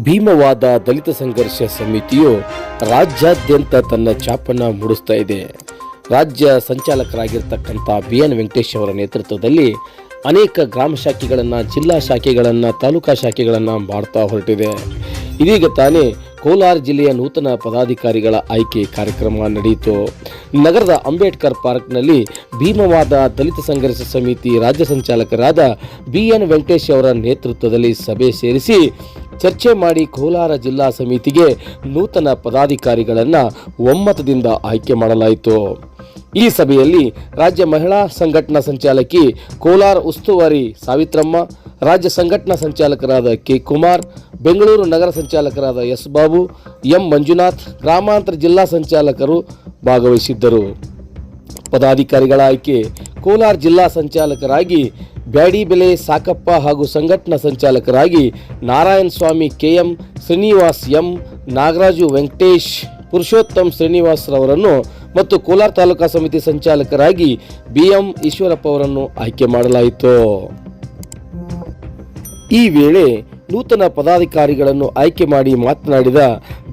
ಭೀಮವಾದ ದಲಿತ ಸಂಘರ್ಷ ಸಮಿತಿಯು ರಾಜ್ಯಾದ್ಯಂತ ತನ್ನ ಛಾಪನ್ನು ಮೂಡಿಸ್ತಾ ಇದೆ. ರಾಜ್ಯ ಸಂಚಾಲಕರಾಗಿರ್ತಕ್ಕಂಥ BN ವೆಂಕಟೇಶ್ ಅವರ ನೇತೃತ್ವದಲ್ಲಿ ಅನೇಕ ಗ್ರಾಮ ಶಾಖೆಗಳನ್ನು, ಜಿಲ್ಲಾ ಶಾಖೆಗಳನ್ನು, ತಾಲೂಕಾ ಶಾಖೆಗಳನ್ನು ಮಾಡ್ತಾ ಹೊರಟಿದೆ. ಇದೀಗ ತಾನೇ ಕೋಲಾರ ಜಿಲ್ಲೆಯ ನೂತನ ಪದಾಧಿಕಾರಿಗಳ ಆಯ್ಕೆ ಕಾರ್ಯಕ್ರಮ ನಡೆಯಿತು. ನಗರದ ಅಂಬೇಡ್ಕರ್ ಪಾರ್ಕ್ನಲ್ಲಿ ಭೀಮವಾದ ದಲಿತ ಸಂಘರ್ಷ ಸಮಿತಿ ರಾಜ್ಯ ಸಂಚಾಲಕರಾದ BN ವೆಂಕಟೇಶ್ ಅವರ ನೇತೃತ್ವದಲ್ಲಿ ಸಭೆ ಸೇರಿಸಿ ಚರ್ಚೆ ಮಾಡಿ ಕೋಲಾರ ಜಿಲ್ಲಾ ಸಮಿತಿಗೆ ನೂತನ ಪದಾಧಿಕಾರಿಗಳನ್ನು ಒಮ್ಮತದಿಂದ ಆಯ್ಕೆ ಮಾಡಲಾಯಿತು. ಈ ಸಭೆಯಲ್ಲಿ ರಾಜ್ಯ ಮಹಿಳಾ ಸಂಘಟನಾ ಸಂಚಾಲಕಿ ಕೋಲಾರ ಉಸ್ತುವಾರಿ ಸಾವಿತ್ರಮ್ಮ, ರಾಜ್ಯ ಸಂಘಟನಾ ಸಂಚಾಲಕರಾದ ಕೆ. ಕುಮಾರ್, ಬೆಂಗಳೂರು ನಗರ ಸಂಚಾಲಕರಾದ ಎಸ್. ಬಾಬು, ಎಂ. ಮಂಜುನಾಥ್, ಗ್ರಾಮಾಂತರ ಜಿಲ್ಲಾ ಸಂಚಾಲಕರು ಭಾಗವಹಿಸಿದ್ದರು. ಪದಾಧಿಕಾರಿಗಳ ಆಯ್ಕೆ: ಕೋಲಾರ ಜಿಲ್ಲಾ ಸಂಚಾಲಕರಾಗಿ ಬ್ಯಾಡಿಬೆಲೆ ಸಾಕಪ್ಪ ಹಾಗೂ ಸಂಘಟನಾ ಸಂಚಾಲಕರಾಗಿ ನಾರಾಯಣ ಸ್ವಾಮಿ KM, ಶ್ರೀನಿವಾಸ್ M, ನಾಗರಾಜು ವೆಂಕಟೇಶ್, ಪುರುಷೋತ್ತಮ್ ಶ್ರೀನಿವಾಸ್ ರವರನ್ನು ಮತ್ತು ಕೋಲಾರ ತಾಲೂಕಾ ಸಮಿತಿ ಸಂಚಾಲಕರಾಗಿ BM ಈಶ್ವರಪ್ಪ ಅವರನ್ನು ಆಯ್ಕೆ ಮಾಡಲಾಯಿತು. ಈ ವೇಳೆ ನೂತನ ಪದಾಧಿಕಾರಿಗಳನ್ನು ಆಯ್ಕೆ ಮಾಡಿ ಮಾತನಾಡಿದ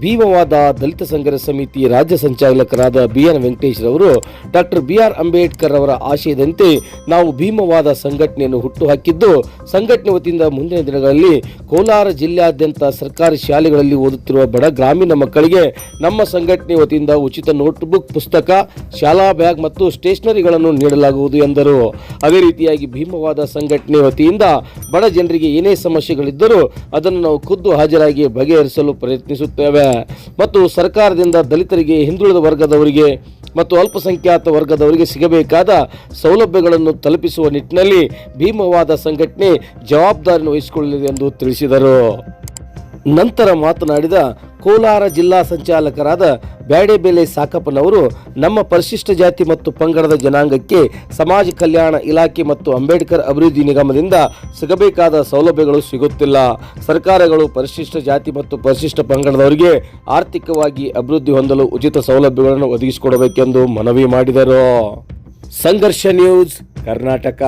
ಭೀಮವಾದ ದಲಿತ ಸಂಘರ್ಷ ಸಮಿತಿ ರಾಜ್ಯ ಸಂಚಾಲಕರಾದ BN ವೆಂಕಟೇಶ್ ರವರು, ಡಾಕ್ಟರ್ BR ಅಂಬೇಡ್ಕರ್ ಅವರ ಆಶಯದಂತೆ ನಾವು ಭೀಮವಾದ ಸಂಘಟನೆಯನ್ನು ಹುಟ್ಟುಹಾಕಿದ್ದು, ಸಂಘಟನೆ ವತಿಯಿಂದ ಮುಂದಿನ ದಿನಗಳಲ್ಲಿ ಕೋಲಾರ ಜಿಲ್ಲೆಯಾದ್ಯಂತ ಸರ್ಕಾರಿ ಶಾಲೆಗಳಲ್ಲಿ ಓದುತ್ತಿರುವ ಬಡ ಗ್ರಾಮೀಣ ಮಕ್ಕಳಿಗೆ ನಮ್ಮ ಸಂಘಟನೆ ವತಿಯಿಂದ ಉಚಿತ ನೋಟ್ಬುಕ್, ಪುಸ್ತಕ, ಶಾಲಾ ಬ್ಯಾಗ್ ಮತ್ತು ಸ್ಟೇಷನರಿಗಳನ್ನು ನೀಡಲಾಗುವುದು ಎಂದರು. ಅದೇ ರೀತಿಯಾಗಿ ಭೀಮವಾದ ಸಂಘಟನೆ ವತಿಯಿಂದ ಬಡ ಜನರಿಗೆ ಏನೇ ಸಮಸ್ಯೆಗಳಿದ್ದರೂ ಅದನ್ನು ನಾವು ಖುದ್ದು ಹಾಜರಾಗಿ ಬಗೆಹರಿಸಲು ಪ್ರಯತ್ನಿಸುತ್ತೇವೆ ಮತ್ತು ಸರ್ಕಾರದಿಂದ ದಲಿತರಿಗೆ, ಹಿಂದುಳಿದ ವರ್ಗದವರಿಗೆ ಮತ್ತು ಅಲ್ಪಸಂಖ್ಯಾತ ವರ್ಗದವರಿಗೆ ಸಿಗಬೇಕಾದ ಸೌಲಭ್ಯಗಳನ್ನು ತಲುಪಿಸುವ ನಿಟ್ಟಿನಲ್ಲಿ ಭೀಮವಾದ ಸಂಘಟನೆ ಜವಾಬ್ದಾರಿ ವಹಿಸಿಕೊಳ್ಳಲಿದೆ ಎಂದು ತಿಳಿಸಿದರು. ನಂತರ ಮಾತನಾಡಿದ ಕೋಲಾರ ಜಿಲ್ಲಾ ಸಂಚಾಲಕರಾದ ಬ್ಯಾಡಿಬೆಲೆ ಸಾಕಪ್ಪನವರು, ನಮ್ಮ ಪರಿಶಿಷ್ಟ ಜಾತಿ ಮತ್ತು ಪಂಗಡದ ಜನಾಂಗಕ್ಕೆ ಸಮಾಜ ಕಲ್ಯಾಣ ಇಲಾಖೆ ಮತ್ತು ಅಂಬೇಡ್ಕರ್ ಅಭಿವೃದ್ಧಿ ನಿಗಮದಿಂದ ಸಿಗಬೇಕಾದ ಸೌಲಭ್ಯಗಳು ಸಿಗುತ್ತಿಲ್ಲ. ಸರ್ಕಾರಗಳು ಪರಿಶಿಷ್ಟ ಜಾತಿ ಮತ್ತು ಪರಿಶಿಷ್ಟ ಪಂಗಡದವರಿಗೆ ಆರ್ಥಿಕವಾಗಿ ಅಭಿವೃದ್ಧಿ ಹೊಂದಲು ಉಚಿತ ಸೌಲಭ್ಯಗಳನ್ನು ಒದಗಿಸಿಕೊಡಬೇಕೆಂದು ಮನವಿ ಮಾಡಿದರು. ಸಂಘರ್ಷ ನ್ಯೂಸ್, ಕರ್ನಾಟಕ.